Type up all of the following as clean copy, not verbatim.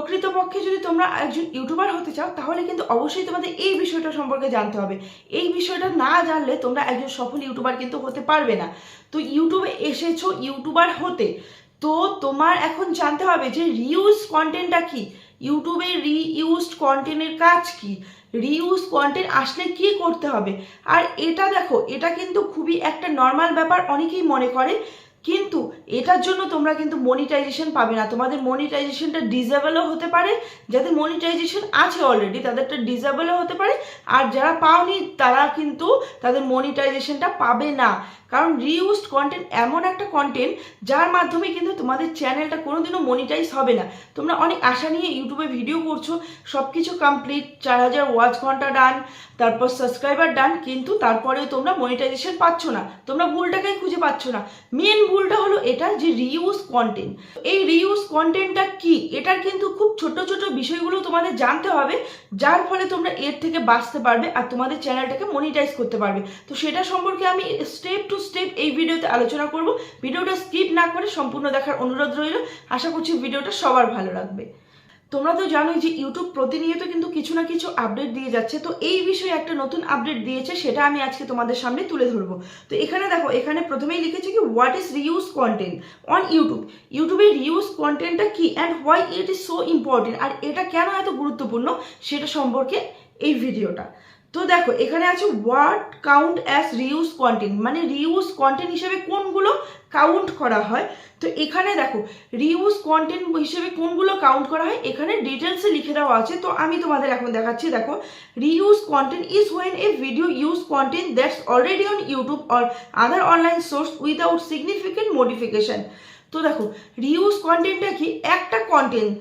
প্রকৃতপক্ষে যদি তোমরা একজন ইউটিউবার হতে চাও তাহলে কিন্তু অবশ্যই তোমাদের এই বিষয়টা সম্পর্কে জানতে হবে। এই বিষয়টা না জানলে তোমরা একজন সফল ইউটিউবার কিন্তু হতে পারবে না। তো ইউটিউবে এসেছো ইউটিউবার হতে, তো তোমার এখন জানতে হবে যে রিউজ কন্টেন্টটা কি, ইউটিউবে রিইউজড কন্টেন্টের কাজ কি, রিউজ কন্টেন্ট আসলে কি করতে হবে। আর এটা দেখো, এটা কিন্তু খুবই একটা নর্মাল ব্যাপার, অনেকেই মনে করে, কিন্তু এটার জন্য তোমরা কিন্তু মনিটাইজেশন পাবে না। তোমাদের মনিটাইজেশনটা ডিসেবলও হতে পারে, যাদের মনিটাইজেশন আছে অলরেডি তাদেরটা ডিসেবলও হতে পারে, আর যারা পাওনি তারা কিন্তু তাদের মনিটাইজেশনটা পাবে না। কারণ রিউজড কন্টেন্ট এমন একটা কন্টেন্ট যার মাধ্যমে কিন্তু তোমাদের চ্যানেলটা কোনোদিনও মনিটাইজ হবে না। তোমরা অনেক আশা নিয়ে ইউটিউবে ভিডিও করছো, সব কিছু কমপ্লিট, 4000 ওয়াচ ঘন্টা ডান, তারপর সাবস্ক্রাইবার ডান, কিন্তু তারপরেও তোমরা মনিটাইজেশন পাচ্ছ না। তোমরা ভুলটাকেই খুঁজে পাচ্ছ না। মেন ভুলটা হলো এটা যে রিউজ কন্টেন্ট। এই রিউজ কন্টেন্টটা কি, এটার কিন্তু খুব ছোট ছোট বিষয়গুলো তোমাদের জানতে হবে, যার ফলে তোমরা এর থেকে বাঁচতে পারবে আর তোমাদের চ্যানেলটাকে মনিটাইজ করতে পারবে। তো সেটা সম্পর্কে আমি স্টেপ টু স্টেপ এই ভিডিওতে আলোচনা করব। ভিডিওটা স্কিপ না করে সম্পূর্ণ দেখার অনুরোধ রইল। আশা করছি ভিডিওটা সবার ভালো লাগবে। তোমরা তো জানোই যে ইউটিউব প্রতিনিয়ত কিন্তু কিছু না কিছু আপডেট দিয়ে যাচ্ছে। তো এই বিষয়ে একটা নতুন আপডেট দিয়েছে, সেটা আমি আজকে তোমাদের সামনে তুলে ধরবো। তো এখানে দেখো, এখানে প্রথমেই লিখেছে কি what is reuse content on YouTube. ইউটিউবে রিউজ কন্টেন্টটা কি and why it is so important, আর এটা কেন এত গুরুত্বপূর্ণ সেটা সম্পর্কে এই ভিডিওটা। তো দেখো, এখানে আছে what count as reuse content, মানে রিউজ কন্টেন্ট হিসেবে কোনগুলো কাউন্ট করা হয়। তো এখানে দেখো রিউজ কন্টেন্ট হিসেবে কোনগুলো কাউন্ট করা হয় এখানে ডিটেলসে লিখে দেওয়া আছে। তো আমি তোমাদের এখন দেখাচ্ছি। দেখো, reuse content is when a video use content that's already on YouTube or other online source without significant modification. তো দেখো, রিউজ কন্টেন্টটা কি, একটা কন্টেন্ট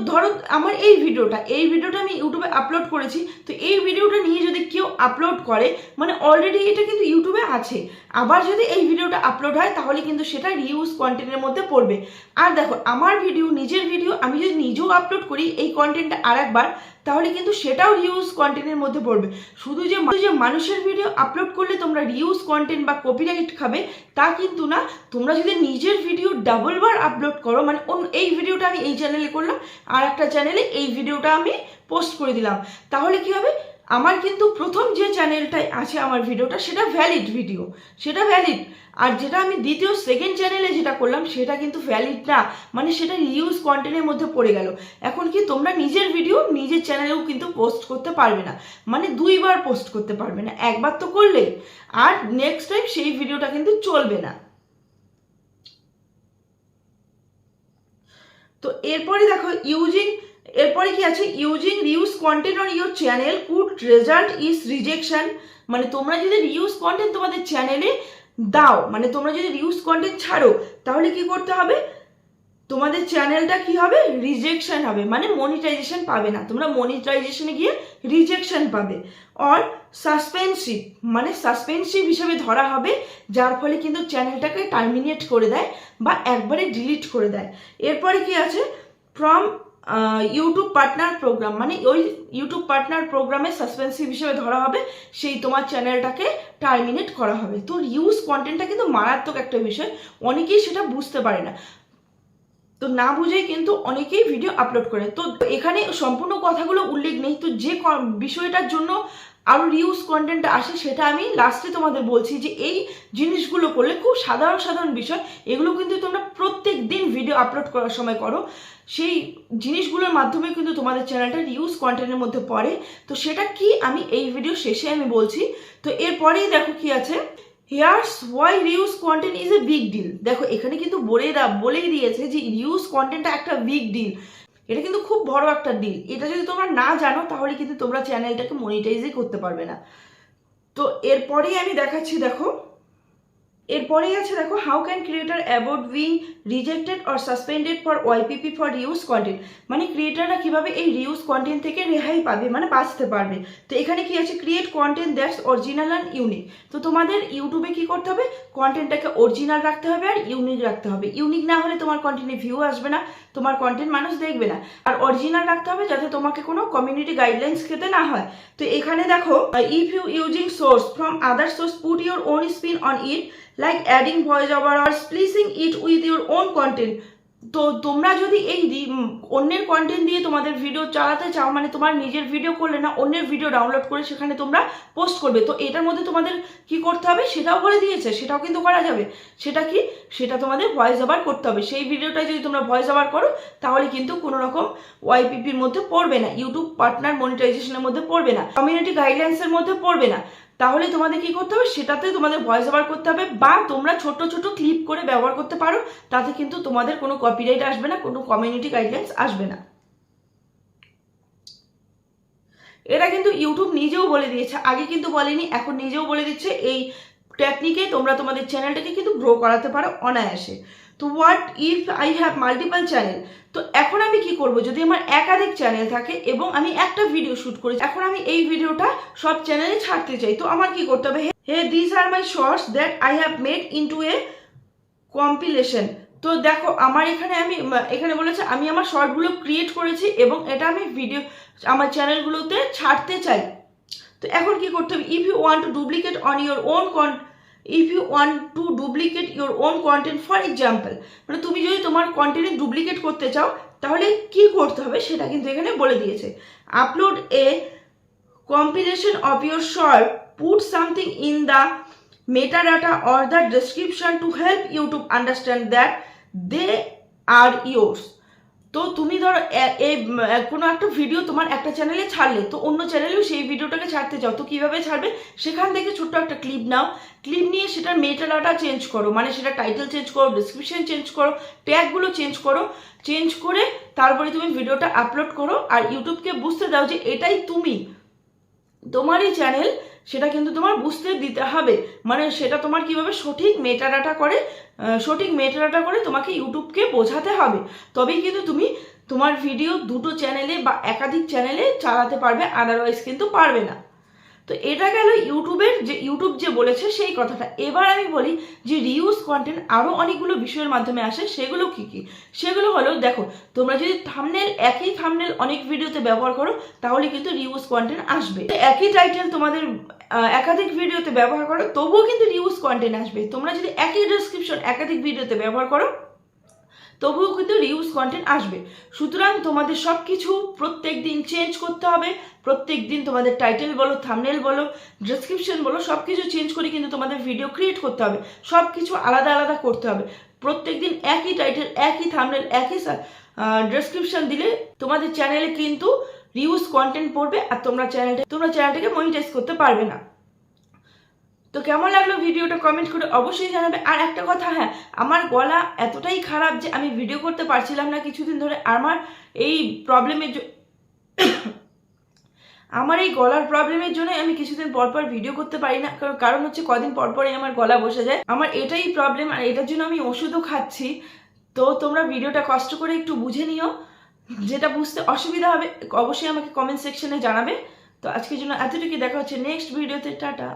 ধরো আমার এই ভিডিওটা আমি ইউটিউবে আপলোড করেছি, তো এই ভিডিওটা নিয়ে যদি কেউ আপলোড করে, মানে অলরেডি এটা কিন্তু ইউটিউবে আছে, আবার যদি এই ভিডিওটা আপলোড হয় তাহলে কিন্তু সেটা রিউজ কন্টেন্টের মধ্যে পড়বে। আর দেখো, আমার ভিডিও, নিজের ভিডিও আমি যদি নিজেও আপলোড করি এই কন্টেন্টটা আর একবার, তাহলে কিন্তু সেটাও রিউজ কন্টেন্টের মধ্যে পড়বে। শুধু যে মানুষের ভিডিও আপলোড করলে তোমরা রিউজ কন্টেন্ট বা কপিরাইট খাবে তা কিন্তু না। তোমরা যদি নিজের ভিডিও ডাবল বার আপলোড করো, মানে এই ভিডিওটা আমি এই চ্যানেলে করলাম, আর একটা চ্যানেলে এই ভিডিওটা আমি পোস্ট করে দিলাম, তাহলে কি হবে, আমার কিন্তু প্রথম যে চ্যানেলটায় আছে আমার ভিডিওটা সেটা ভ্যালিড ভিডিও, সেটা ভ্যালিড, আর যেটা আমি দ্বিতীয় সেকেন্ড চ্যানেলে যেটা করলাম সেটা কিন্তু ভ্যালিড না, মানে সেটা রিউজ কন্টেন্টের মধ্যে পড়ে গেল। এখন কি তোমরা নিজের ভিডিও নিজের চ্যানেলেও কিন্তু পোস্ট করতে পারবে না, মানে দুইবার পোস্ট করতে পারবে না, একবার তো করলে আর নেক্সট টাইম সেই ভিডিওটা কিন্তু চলবে না। তো এরপরে দেখো এরপরে কি আছে, using reuse content on your channel could result is rejection. মানে তোমরা যদি রিউজ কন্টেন্ট তোমাদের চ্যানেলে দাও, মানে তোমরা যদি রিউজ কন্টেন্ট ছাড়ো, তাহলে কি করতে হবে, তোমাদের চ্যানেলটা কি হবে, রিজেকশন হবে, মানে মনিটাইজেশন পাবে না, তোমরা মনিটাইজেশনে গিয়ে রিজেকশন পাবে। অর সাসপেন্সিভ, মানে সাসপেন্সিভ হিসেবে ধরা হবে, যার ফলে কিন্তু চ্যানেলটাকে টার্মিনেট করে দেয় বা একবারে ডিলিট করে দেয়। এরপরে কি আছে, ফ্রম ইউটিউব পার্টনার প্রোগ্রাম, মানে ওই ইউটিউব পার্টনার প্রোগ্রামে সাসপেন্সিভ হিসেবে ধরা হবে, সেই তোমার চ্যানেলটাকে টার্মিনেট করা হবে। তো রিউজ কন্টেন্টটা কিন্তু মারাত্মক একটা বিষয়, অনেকেই সেটা বুঝতে পারে না, তো না বুঝেই কিন্তু অনেকেই ভিডিও আপলোড করে। তো এখানে সম্পূর্ণ কথাগুলো উল্লেখ নেই, তো যে বিষয়টার জন্য আরও রিউজ কন্টেন্ট আসে সেটা আমি লাস্টে তোমাদের বলছি, যে এই জিনিসগুলো করলে খুব সাধারণ বিষয়, এগুলো কিন্তু তোমরা প্রত্যেক দিন ভিডিও আপলোড করার সময় করো, সেই জিনিসগুলোর মাধ্যমে কিন্তু তোমাদের চ্যানেলটা রিউজ কন্টেন্টের মধ্যে পড়ে। তো সেটা কি আমি এই ভিডিও শেষে আমি বলছি। তো এরপরেই দেখো কি আছে, here's why reuse content is a big deal. দেখো, এখানে কিন্তু বলেই দিয়েছে যে রিউজ কন্টেন্টটা একটা বিগ ডিল, এটা কিন্তু খুব বড় একটা ডিল। এটা যদি তোমরা না জানো তাহলে কিন্তু তোমরা চ্যানেলটাকে মনিটাইজই করতে পারবে না। তো এরপরেই আমি দেখাচ্ছি, দেখো এরপরেই আছে, দেখো how can creator avoid being rejected or suspended for YPP for reuse content, মানে ক্রিয়েটাররা কিভাবে এই রিউজ কন্টেন্ট থেকে রেহাই পাবে, মানে বাঁচতে পারবে। তো এখানে কি আছে, create content that's original and unique. তো তোমাদের ইউটিউবে কি করতে হবে, কন্টেন্টটাকে অরিজিনাল রাখতে হবে আর ইউনিক রাখতে হবে। ইউনিক না হলে তোমার কন্টেন্টে ভিউ আসবে না, তোমার কন্টেন্ট মানুষ দেখবে না। আর অরিজিনাল রাখতে হবে যাতে তোমাকে কোনো কমিউনিটি গাইডলাইন্স খেতে না হয়। তো এখানে দেখো, if you using source from other source put your own spin on it, like adding voice over or splicing it with your own content, তো তোমরা যদি এই অন্যের কন্টেন্ট দিয়ে তোমাদের ভিডিও চালাতে চাও, মানে তোমার নিজের ভিডিও করলে না, অন্যের ভিডিও ডাউনলোড করে সেখানে তোমরা পোস্ট করবে, তো এটার মধ্যে তোমাদের কি করতে হবে সেটাও বলে দিয়েছে, সেটাও কিন্তু করা যাবে। সেটা কি, সেটা তোমাদের ভয়েস ওভার করতে হবে। সেই ভিডিওটা যদি তোমরা ভয়েস ওভার করো তাহলে কিন্তু কোনো রকম ওয়াইপিপির মধ্যে পড়বে না, ইউটিউব পার্টনার মনিটাইজেশনের মধ্যে পড়বে না, কমিউনিটি গাইডলাইন্সের মধ্যে পড়বে না। তাহলে তোমাদের কি করতে হবে, সেটাতে তোমাদের ভয়েস ওভার করতে হবে, বা তোমরা ছোট ছোট ক্লিপ করে ব্যবহার করতে পারো, তাতে কিন্তু তোমাদের কোনো কপিরাইট আসবে না, কোনো কমিউনিটি গাইডলাইন্স আসবে না। এটা কিন্তু ইউটিউব নিজেও বলে দিয়েছে, আগে কিন্তু বলেনি, এখন নিজেও বলে দিচ্ছে। এই টেকনিকে তোমরা তোমাদের চ্যানেলটাকে কিন্তু গ্রো করাতে পারো অনায়াসে। তো what if I have multiple channel, তো এখন আমি কি করব, যদি আমার একাধিক চ্যানেল থাকে এবং আমি একটা ভিডিও শুট করি, এখন আমি এই ভিডিওটা সব চ্যানেলে ছাড়তে চাই, তো আমার কি করতে হবে, hey this are my shorts that I have made into a compilation. তো দেখো আমার এখানে বলেছে আমি আমার শর্টগুলো ক্রিয়েট করেছি এবং এটা আমি ভিডিও আমার চ্যানেলগুলোতে ছাড়তে চাই। তো এখন কি করতে হবে, if you want to duplicate on your own content for example, মানে তুমি যদি তোমার কন্টেন্টে ডুপ্লিকেট করতে চাও তাহলে কি করতে হবে সেটা কিন্তু এখানে বলে দিয়েছে। Upload A compilation of your short, put something in the metadata or the description to help YouTube understand that they are yours. তো তুমি ধরো কোনো একটা ভিডিও তোমার একটা চ্যানেলে ছাড়লে, তো অন্য চ্যানেলেও সেই ভিডিওটাকে ছাড়তে চাও, তো কীভাবে ছাড়বে, সেখান থেকে ছোট্ট একটা ক্লিপ নাও, ক্লিপ নিয়ে সেটার মেটাডাটা চেঞ্জ করো, মানে সেটা টাইটেল চেঞ্জ করো, ডিসক্রিপশন চেঞ্জ করো, ট্যাগগুলো চেঞ্জ করে তারপরে তুমি ভিডিওটা আপলোড করো, আর ইউটিউবকে বুঝতে দাও যে এটাই তুমি, তোমারই চ্যানেল, সেটা কিন্তু তোমার বুঝতে দিতে হবে। মানে সেটা তোমার কিভাবে সঠিক মেটাডাটা করে তোমাকে ইউটিউবকে বোঝাতে হবে, তবেই কিন্তু তুমি তোমার ভিডিও দুটো চ্যানেলে বা একাধিক চ্যানেলে চালাতে পারবে, আদারওয়াইজ কিন্তু পারবে না। তো এটা গেল ইউটিউব যে বলেছে সেই কথাটা। এবার আমি বলি যে রিউজ কন্টেন্ট আরও অনেকগুলো বিষয়ের মাধ্যমে আসে, সেগুলো কি কি, সেগুলো হলো, দেখো তোমরা যদি একই থাম্বনেল অনেক ভিডিওতে ব্যবহার করো তাহলে কিন্তু রিউজ কন্টেন্ট আসবে। একই টাইটেল তোমাদের একাধিক ভিডিওতে ব্যবহার করো তবুও কিন্তু রিউজ কন্টেন্ট আসবে। তোমরা যদি একই ডেসক্রিপশন একাধিক ভিডিওতে ব্যবহার করো তবুও কিন্তু রিউজ কন্টেন্ট আসবে। সুতরাং তোমাদের সব কিছু প্রত্যেক দিন চেঞ্জ করতে হবে, প্রত্যেক দিন তোমাদের টাইটেল বলো, থাম্বনেল বলো, ডেসক্রিপশন বলো, সব কিছু চেঞ্জ করে কিন্তু তোমাদের ভিডিও ক্রিয়েট করতে হবে, সব কিছু আলাদা আলাদা করতে হবে। প্রত্যেক দিন একই টাইটেল, একই থাম্বনেল, একই ডেসক্রিপশন দিলে তোমাদের চ্যানেলে কিন্তু রিউজ কন্টেন্ট পড়বে, আর তোমরা চ্যানেলটাকে মনিটাইজ করতে পারবে না। তো কেমন লাগলো ভিডিওটা কমেন্ট করে অবশ্যই জানাবে। আর একটা কথা, হ্যাঁ, আমার গলা এতটাই খারাপ যে আমি ভিডিও করতে পারছিলাম না কিছুদিন ধরে। এই গলার প্রবলেমের জন্য আমি কিছুদিন পর ভিডিও করতে পারি না, কারণ হচ্ছে কদিন পরই আমার গলা বসে যায়। আমার এটাই প্রবলেম, আর এটার জন্য আমি ওষুধও খাচ্ছি। তো তোমরা ভিডিওটা কষ্ট করে একটু বুঝে নিও, যেটা বুঝতে অসুবিধা হবে অবশ্যই আমাকে কমেন্ট সেকশনে জানাবে। তো আজকের জন্য এতটুকু, দেখা হচ্ছে নেক্সট ভিডিওতে, টাটা।